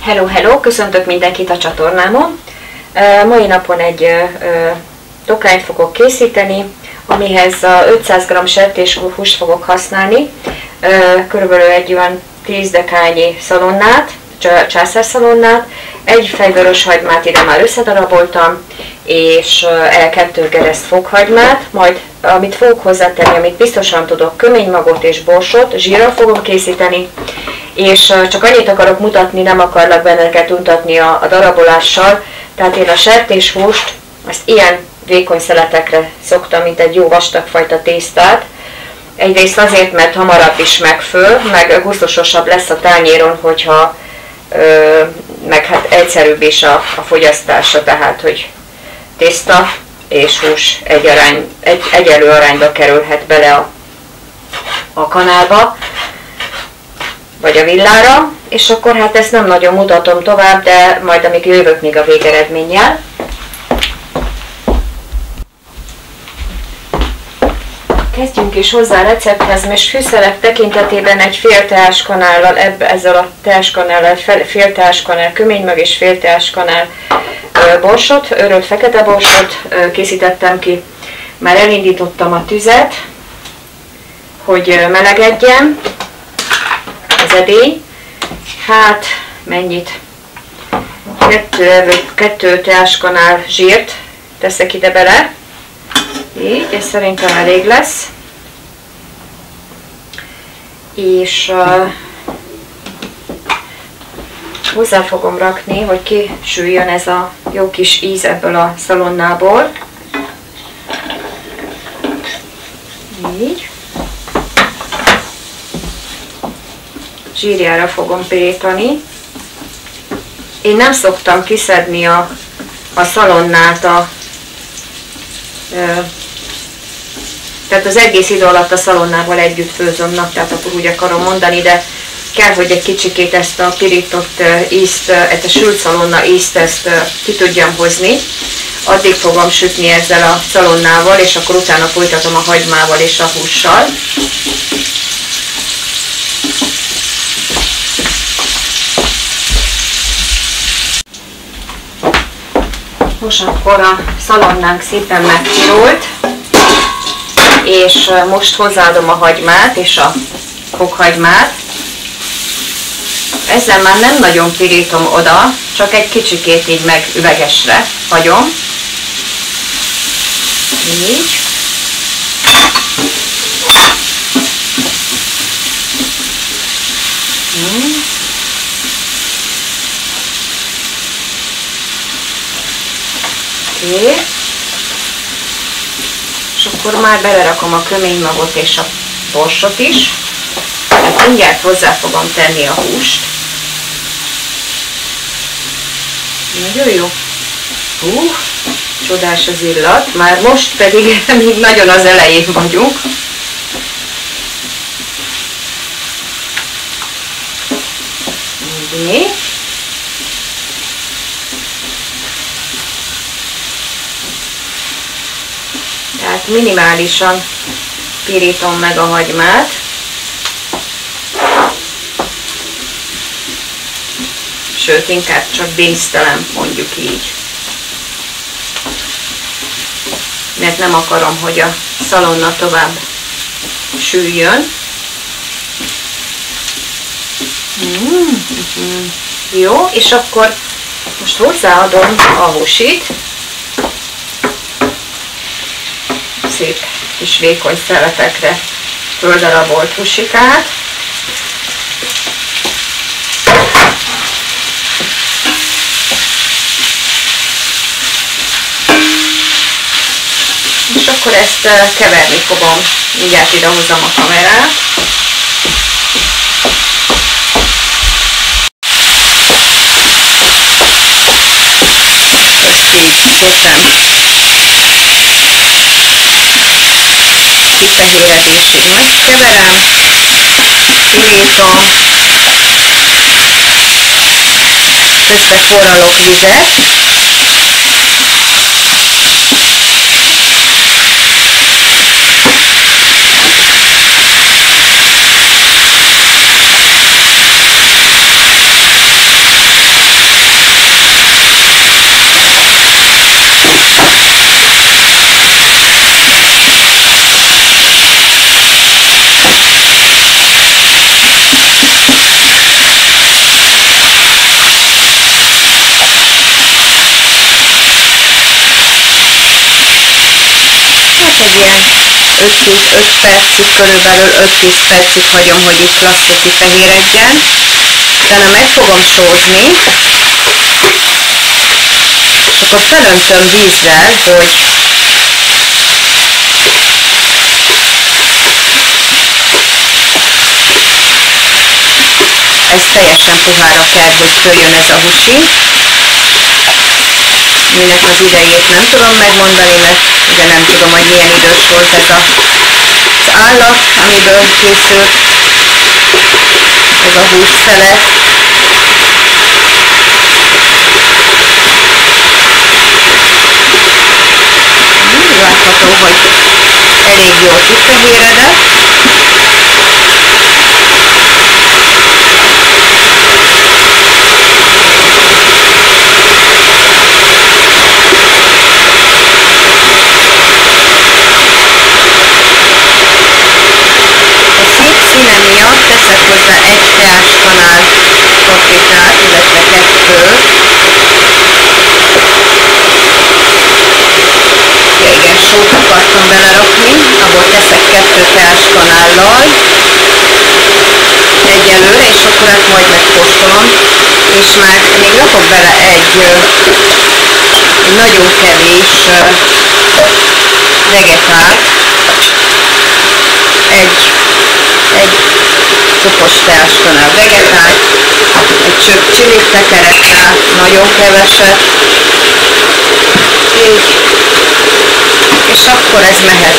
Hello, hello! Köszöntök mindenkit a csatornámon. Mai napon egy tokrányt fogok készíteni, amihez 500 g sertéshúst fogok használni, körülbelül egy olyan 10 dekányi szalonnát, császárszalonnát, egy fejvörös hagymát ide már összedaraboltam, és 2 gereszt fokhagymát, majd amit fogok hozzátenni, amit biztosan tudok, köménymagot és borsot, zsírral fogom készíteni, és csak annyit akarok mutatni, nem akarlak benneteket untatni a darabolással, tehát én a sertéshúst, ezt ilyen vékony szeletekre szoktam, mint egy jó vastagfajta tésztát. Egyrészt azért, mert hamarabb is megföl, meg gusztusosabb lesz a tányéron, hogyha meg hát egyszerűbb is a fogyasztása, tehát hogy tészta és hús egyenlő arányba kerülhet bele a kanálba, vagy a villára, és akkor hát ezt nem nagyon mutatom tovább, de majd amíg jövök még a végeredménnyel. Kezdjünk is hozzá a recepthez, és fűszerek tekintetében egy fél teáskanállal, ezzel a teáskanállal, fél teáskanál köménymag és fél teáskanál borsot, őrölt fekete borsot készítettem ki. Már elindítottam a tüzet, hogy melegedjen az edény. Hát mennyit? 2 teáskanál zsírt teszek ide bele. Így, ez szerintem elég lesz. És hozzá fogom rakni, hogy kisüljön ez a jó kis íz ebből a szalonnából. Így. Zsírjára fogom pirítani. Én nem szoktam kiszedni a szalonnát tehát az egész idő alatt a szalonnával együtt főzöm, tehát akkor úgy akarom mondani, de kell, hogy egy kicsikét ezt a pirított ízt, ezt a sült szalonna ízt, ezt ki tudjam hozni. Addig fogom sütni ezzel a szalonnával, és akkor utána folytatom a hagymával és a hússal. Most akkor a szalonnánk szépen megpirolt, és most hozzáadom a hagymát és a fokhagymát. Ezzel már nem nagyon pirítom oda, csak egy kicsikét így meg üvegesre hagyom. Így. Oké. És akkor már belerakom a köménymagot és a borsot is. Hát mindjárt hozzá fogom tenni a húst. Nagyon jó. Csodás az illat. Már most pedig még nagyon az elején vagyunk. Így. Tehát minimálisan pirítom meg a hagymát. Sőt, inkább csak dísztelen, mondjuk így. Mert nem akarom, hogy a szalonna tovább süljön. Jó, és akkor most hozzáadom a húsit. Szép kis vékony szeletekre földarabolt húsikát. És akkor ezt keverni fogom. Mindjárt idehozom a kamerát. Ezt így szépen kifehéredésig megkeverem, pirítom, összeforralok vizet, egy ilyen 5 percig, körülbelül 5-10 percig hagyom, hogy itt lassan kifehéredjen. Utána meg fogom sózni, és akkor felöntöm vízzel, hogy ez teljesen puhára kell, hogy följön ez a husi. Minek az idejét nem tudom megmondani, mert ugye nem tudom, hogy milyen idős volt ez az állat, amiből készült ez a hússzelet. Látható, hogy elég jól kifehéredett. Színe miatt teszek hozzá 1 teáskanál paprikát, illetve 2. Ja, igen, sót akartam belerakni, abból teszek 2 teáskanállal egyelőre, és akkor hát majd megkóstolom, és már még rakok bele egy nagyon kevés vegetált, egy kopos teáskanál vegetált, egy csöpp csilit tekerek rá, nagyon keveset, így, és akkor ez mehet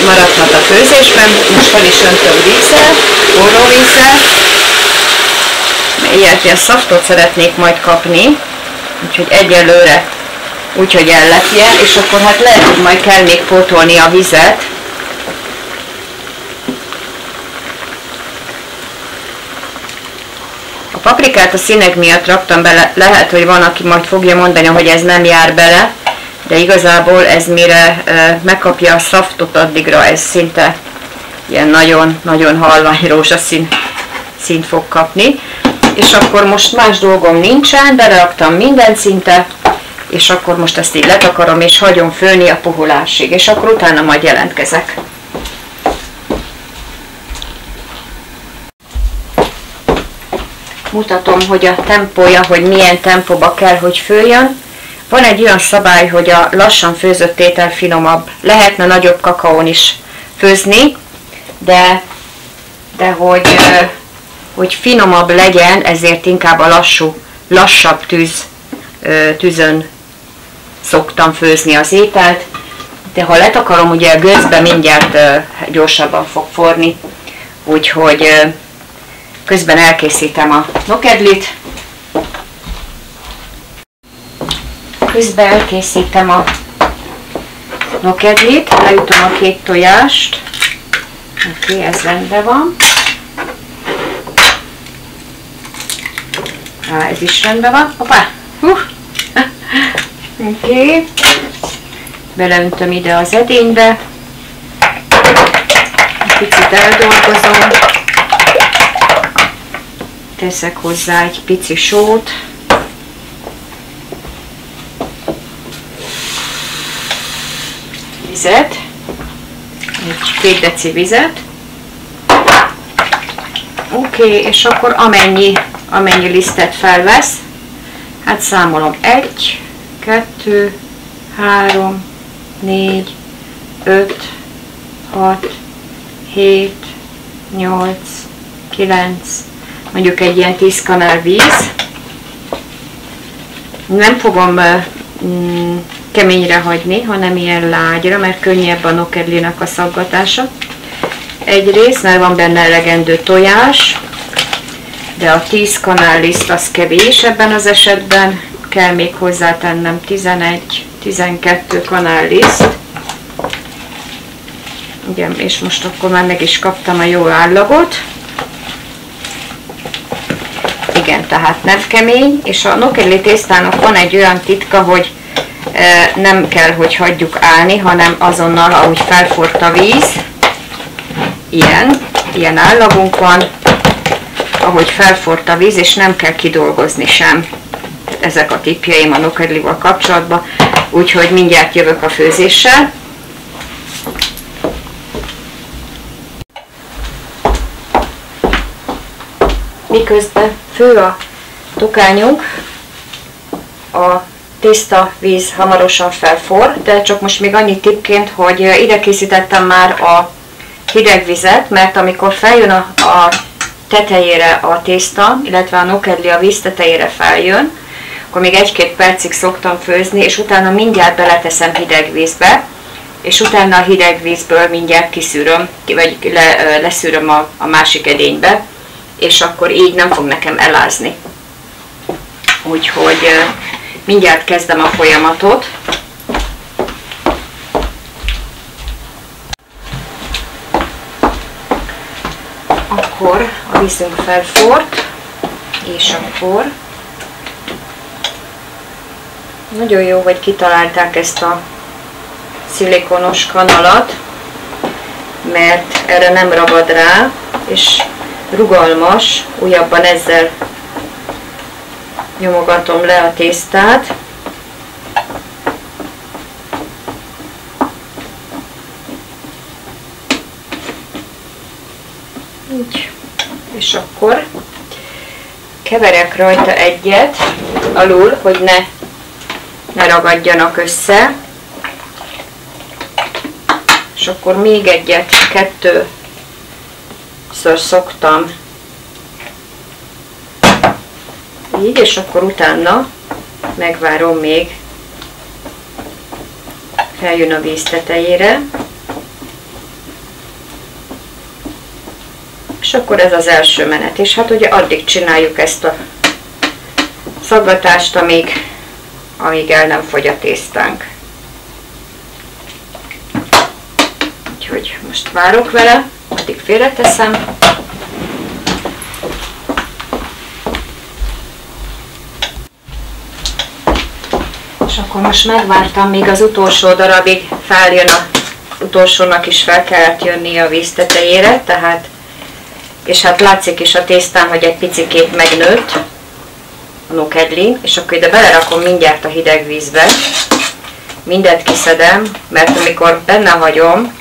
maradhat a főzésben. Most fel is öntöm vízzel, forró vízzel, ilyet szaftot szeretnék majd kapni, úgyhogy egyelőre úgyhogy ellepje, és akkor hát lehet, hogy majd kell még pótolni a vizet. A paprikát a színek miatt raktam bele, lehet, hogy van, aki majd fogja mondani, hogy ez nem jár bele, de igazából ez mire megkapja a szaftot, addigra ez szinte ilyen nagyon halvány rózsaszín színt fog kapni. És akkor most más dolgom nincsen, beleraktam mindent szinte, és akkor most ezt így letakarom, és hagyom főni a puhulásig, és akkor utána majd jelentkezek. Mutatom, hogy a tempója, hogy milyen tempóba kell, hogy főjön. Van egy olyan szabály, hogy a lassan főzött étel finomabb. Lehetne nagyobb kakaón is főzni, de hogy finomabb legyen, ezért inkább a lassabb tűzön szoktam főzni az ételt, de ha letakarom, ugye a gőzbe mindjárt gyorsabban fog forni, úgyhogy közben elkészítem a nokedlit. Közben elkészítem a nokedlit, leütöm a 2 tojást, oké, ez rendben van. Ez is rendben van. Hoppá! Oké. Beleöntöm ide az edénybe. Picit eldolgozom. Teszek hozzá egy pici sót. Vizet. Egy 2 deci vizet. Oké, és akkor amennyi lisztet felvesz, hát számolom 1, 2, 3, 4, 5, 6, 7, 8, 9, mondjuk egy ilyen 10 kanál víz. Nem fogom keményre hagyni, hanem ilyen lágyra, mert könnyebb a nokedlinak a szaggatása. Egyrészt, mert van benne elegendő tojás, de a 10 kanál liszt az kevés ebben az esetben, kell még hozzátennem 11-12 kanál liszt. Igen, és most akkor már meg is kaptam a jó állagot. Igen, tehát nem kemény, és a nokedli tésztának van egy olyan titka, hogy nem kell, hogy hagyjuk állni, hanem azonnal, ahogy felforrt a víz, ilyen állagunk van, ahogy felforrt a víz, és nem kell kidolgozni sem. Ezek a tippjeim a nokedlival kapcsolatban. úgyhogy mindjárt jövök a főzéssel. Miközben fő a tokányunk, a tésztavíz hamarosan felforr, de csak most még annyi tippként, hogy ide készítettem már a hideg vizet, mert amikor feljön a tetejére a tészta, illetve a nokedli a víz tetejére feljön, akkor még 1-2 percig szoktam főzni, és utána mindjárt beleteszem hideg vízbe, és utána a hideg vízből mindjárt kiszűröm, vagy leszűröm a másik edénybe, és akkor így nem fog nekem elázni. Úgyhogy mindjárt kezdem a folyamatot. Akkor a vízünk felforrt, és akkor nagyon jó, hogy kitalálták ezt a szilikonos kanalat, mert erre nem ragad rá, és rugalmas, újabban ezzel nyomogatom le a tésztát. Így. És akkor keverek rajta egyet alul, hogy ne ragadjanak össze. És akkor még egyet, 2-ször szoktam. Így, és akkor utána megvárom még, feljön a víz tetejére. És akkor ez az első menet. És hát ugye addig csináljuk ezt a szaggatást, amíg el nem fogy a tésztánk. Úgyhogy most várok vele, addig félreteszem. És akkor most megvártam, míg az utolsó darabig feljön, az utolsónak is fel kellett jönni a víz tetejére, tehát, és hát látszik is a tésztán, hogy egy picikét megnőtt a nokedli, és akkor ide belerakom mindjárt a hideg vízbe, mindet kiszedem, mert amikor benne hagyom,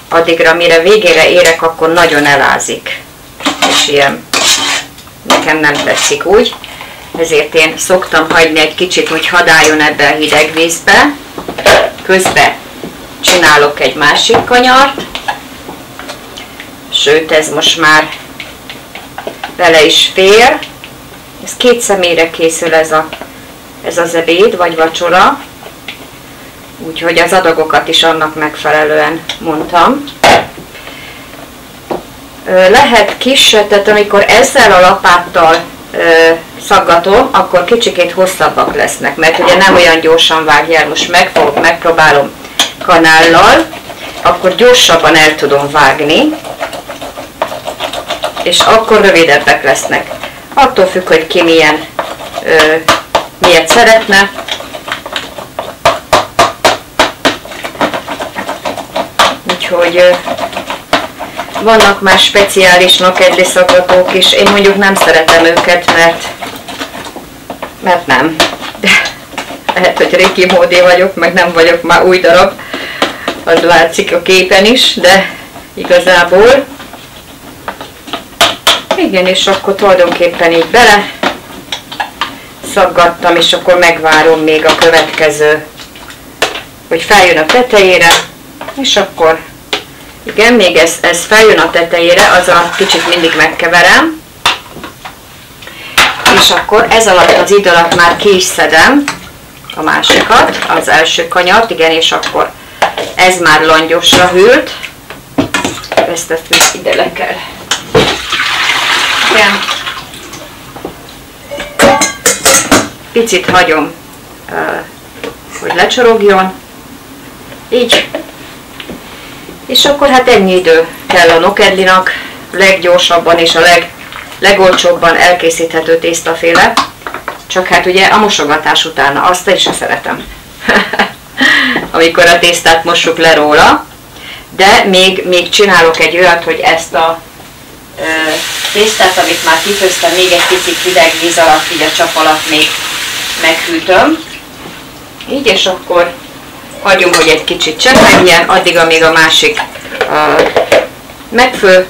addigra, mire végére érek, akkor nagyon elázik, és ilyen nekem nem tetszik úgy. Ezért én szoktam hagyni egy kicsit, hogy hadálljon ebbe a hideg vízbe. Közben csinálok egy másik kanyart. Sőt, ez most már bele is fér. Ez 2 személyre készül ez az ebéd, vagy vacsora. Úgyhogy az adagokat is annak megfelelően mondtam. Lehet kisebb, tehát amikor ezzel a lapáttal szaggatom, akkor kicsikét hosszabbak lesznek, mert ugye nem olyan gyorsan vágja el. Most megpróbálom kanállal, akkor gyorsabban el tudom vágni, és akkor rövidebbek lesznek. Attól függ, hogy ki milyet szeretne. Úgyhogy vannak már speciális nokedli szaggatók is. Én mondjuk nem szeretem őket, mert nem. De lehet, hogy régi módé vagyok, meg nem vagyok már új darab. Az látszik a képen is, de igazából igen, és akkor tulajdonképpen így bele szaggattam, és akkor megvárom még a következő, hogy feljön a tetejére, és akkor igen, még ez feljön a tetejére, az a kicsit mindig megkeverem, és akkor ez alatt az idő alatt már ki is szedem a másikat, az első kanyart, igen, és akkor ez már langyosra hűlt, ezt ide le kell. Igen. Picit hagyom, hogy lecsorogjon, így. És akkor hát ennyi idő kell a nokedlinak, leggyorsabban és a legolcsóbban elkészíthető tésztaféle. Csak hát ugye a mosogatás utána, azt én sem szeretem. Amikor a tésztát mossuk le róla. De még csinálok egy olyat, hogy ezt a tésztát, amit már kifőztem, még egy picit hideg víz alatt, így a csap alatt még meghűtöm. Így, és akkor hagyjuk, hogy egy kicsit csepegjen, addig, amíg a másik megfő.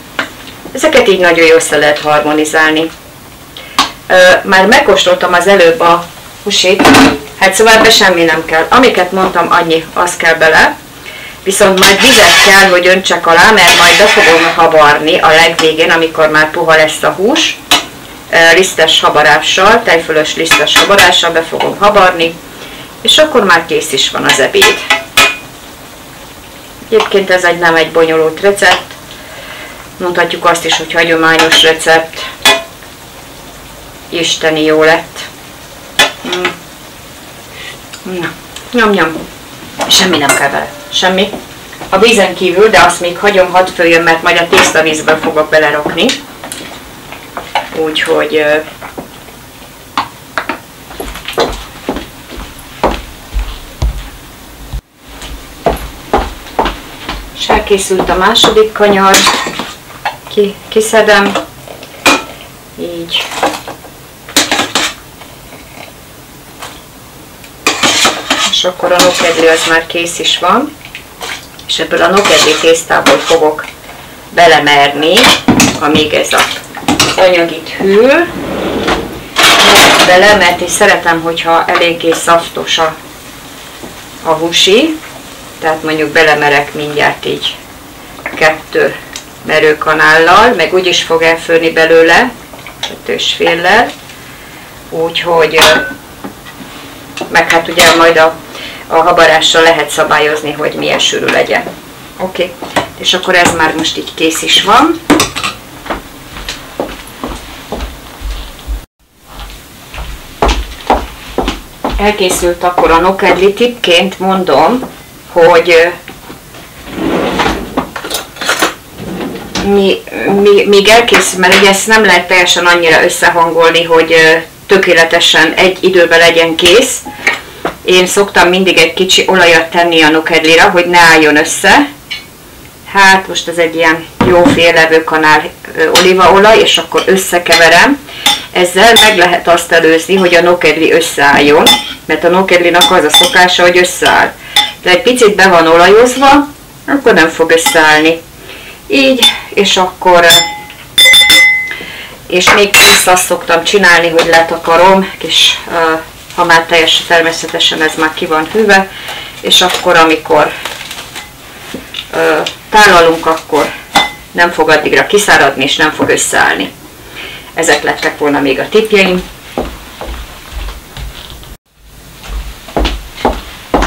Ezeket így nagyon jól össze lehet harmonizálni. Már megkóstoltam az előbb a húsit, hát szóval ebbe semmi nem kell. Amiket mondtam, annyi, az kell bele. Viszont majd vizet kell, hogy öntsek alá, mert majd be fogom habarni a legvégén, amikor már puha lesz a hús. Lisztes habarással, tejfölös lisztes habarással be fogom habarni, és akkor már kész is van az ebéd. Egyébként ez nem egy bonyolult recept, mondhatjuk azt is, hogy hagyományos recept. Isteni jó lett. Na, nyom. Semmi nem kell vele. Semmi. A vízen kívül, de azt még hagyom, hadd följön, mert majd a tésztavízből fogok belerakni. Úgyhogy és elkészült a második kanyar. Kiszedem. Így. És akkor a nokedli az már kész is van. És ebből a nokedli tésztából fogok belemerni, amíg ez az anyag itt hűl. Bele, mert én szeretem, hogyha eléggé szaftos a húsi. Tehát mondjuk belemerek mindjárt így 2 merőkanállal, meg úgyis fog elfőni belőle, 2,5-lel. Úgyhogy, meg hát ugye majd a habarással lehet szabályozni, hogy milyen sűrű legyen. Oké. És akkor ez már most így kész is van. Elkészült akkor a nokedli. Tippként mondom, hogy még elkészül, mert ugye ezt nem lehet teljesen annyira összehangolni, hogy tökéletesen egy időben legyen kész. Én szoktam mindig egy kicsi olajat tenni a nokedlira, hogy ne álljon össze. Hát most ez egy ilyen jó fél levőkanál olívaolaj, és akkor összekeverem. Ezzel meg lehet azt előzni, hogy a nokedli összeálljon, mert a nokedlinak az a szokása, hogy összeáll. De egy picit be van olajozva, akkor nem fog összeállni. Így, és akkor, és még ezt azt szoktam csinálni, hogy letakarom, és ha már teljesen természetesen ez már ki van hűve, és akkor amikor tálalunk, akkor nem fog addigra kiszáradni, és nem fog összeállni. Ezek lettek volna még a tippjeim.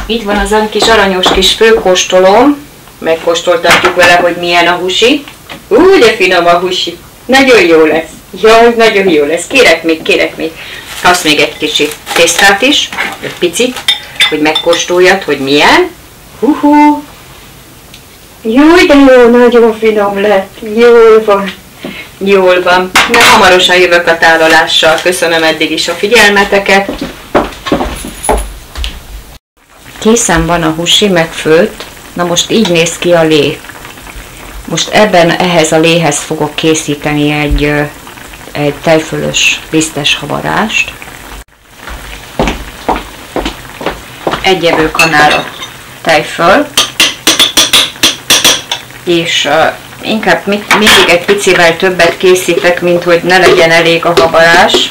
Itt van az a kis aranyos kis főkóstolóm. Megkóstoltatjuk vele, hogy milyen a húsi. De finom a húsi. Nagyon jó lesz. Jaj, nagyon jó lesz. Kérek még. Kapsz még egy kicsit tésztát is, egy picit, hogy megkóstoljad, hogy milyen. Jaj, de jó, nagyon finom lett. Jól van. Na, hamarosan jövök a tálalással. Köszönöm eddig is a figyelmeteket. Készen van a húsi, megfőtt. Na most így néz ki a lé. Most ehhez a léhez fogok készíteni egy tejfölös lisztes habarást. Egy evőkanál a tejföl, és inkább mindig egy picivel többet készítek, mint hogy ne legyen elég a habarás.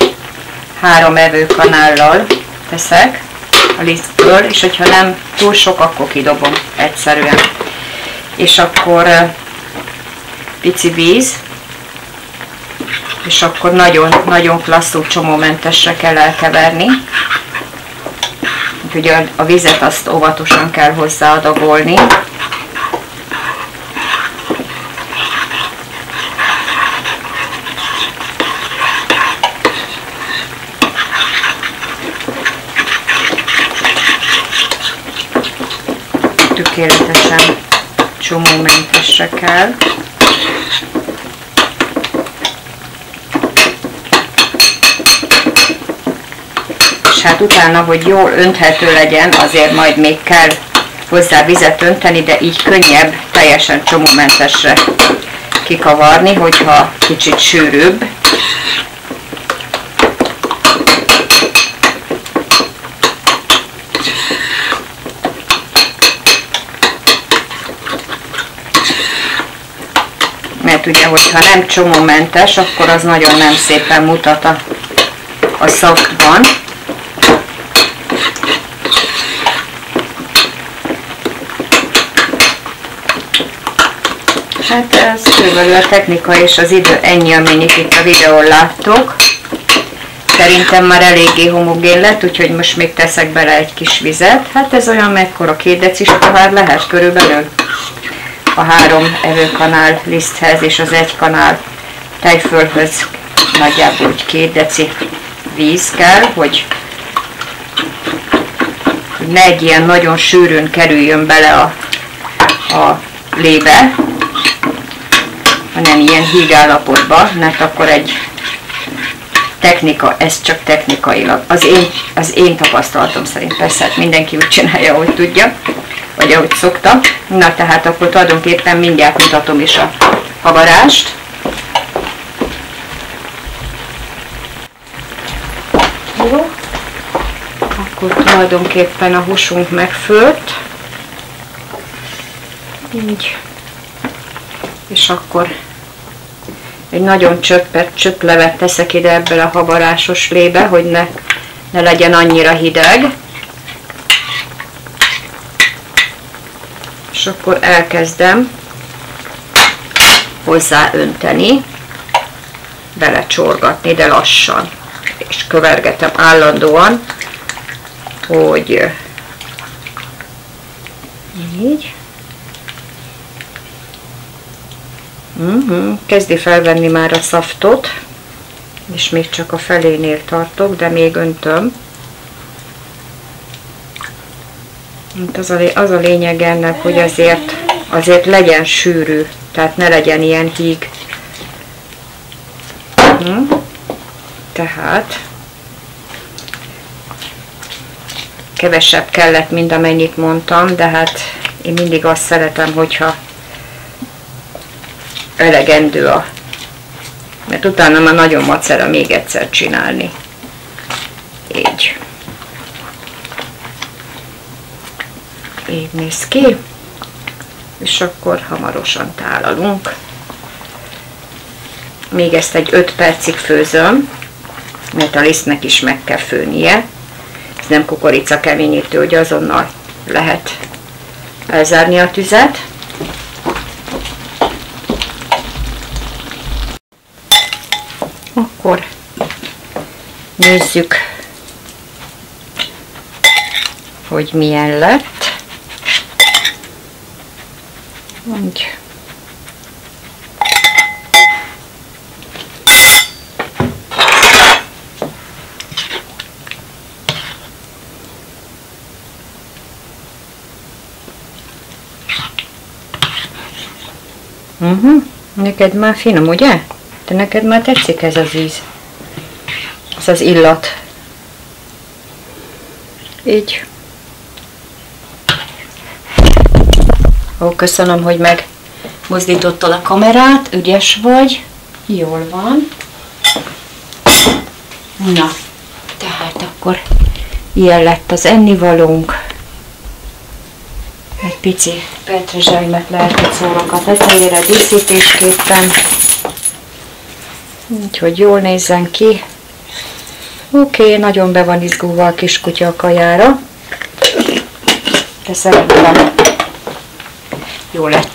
3 evőkanállal teszek a lisztből, és hogyha nem túl sok, akkor kidobom egyszerűen. És akkor pici víz, és akkor nagyon klasszul csomómentesre kell elkeverni. Úgyhogy a vizet azt óvatosan kell hozzáadagolni. Tökéletesen csomómentesre kell. És hát utána, hogy jól önthető legyen, azért majd még kell hozzá vizet önteni, de így könnyebb teljesen csomómentesre kikavarni, hogyha kicsit sűrűbb. mert ugye, hogyha nem csomómentes, akkor az nagyon nem szépen mutat a szaftban. Hát ez körülbelül a technika és az idő ennyi, amennyit itt a videón láttok. Szerintem már eléggé homogén lett, úgyhogy most még teszek bele egy kis vizet. Hát ez olyan mekkora 2 decis pohár lehet körülbelül a 3 evőkanál liszthez és az 1 kanál tejfölhöz nagyjából úgy 2 deci víz kell, hogy ne egy ilyen nagyon sűrűn kerüljön bele a lébe, hanem ilyen híg állapotba, mert akkor egy technika, ez csak technikailag. Az én tapasztalatom szerint, persze hát mindenki úgy csinálja, ahogy tudja, vagy ahogy szokta. Na tehát akkor tulajdonképpen mindjárt mutatom is a havarást. Jó. Akkor tulajdonképpen a húsunk megfőtt. Így. És akkor egy nagyon csöpplevet teszek ide ebből a havarásos lébe, hogy ne legyen annyira hideg. És akkor elkezdem hozzá önteni, belecsorgatni, de lassan. És kövergetem állandóan, hogy így. Kezdi felvenni már a szaftot, és még csak a felénél tartok, de még öntöm. Az a lényeg ennek, hogy azért legyen sűrű, tehát ne legyen ilyen híg. Tehát kevesebb kellett, mint amennyit mondtam, de hát én mindig azt szeretem, hogyha elegendő mert utána már nagyon macera még egyszer csinálni. Így. Így néz ki. És akkor hamarosan tálalunk. Még ezt egy 5 percig főzöm, mert a lisztnek is meg kell főnie. Ez nem kukorica keményítő, hogy azonnal lehet elzárni a tüzet. Akkor nézzük, hogy milyen lett. Úgy. Neked már finom, ugye? De neked már tetszik ez az íz. Ez az illat. Így. Ó, köszönöm, hogy megmozdítottad a kamerát. Ügyes vagy. Jól van. Na, tehát akkor ilyen lett az ennivalónk. Egy pici petrezselymet lehet egy szórak a tetejére díszítésképpen. Úgyhogy jól nézzen ki. Oké, nagyon be van izgulva a kiskutya a kajára. De szerintem jó lett.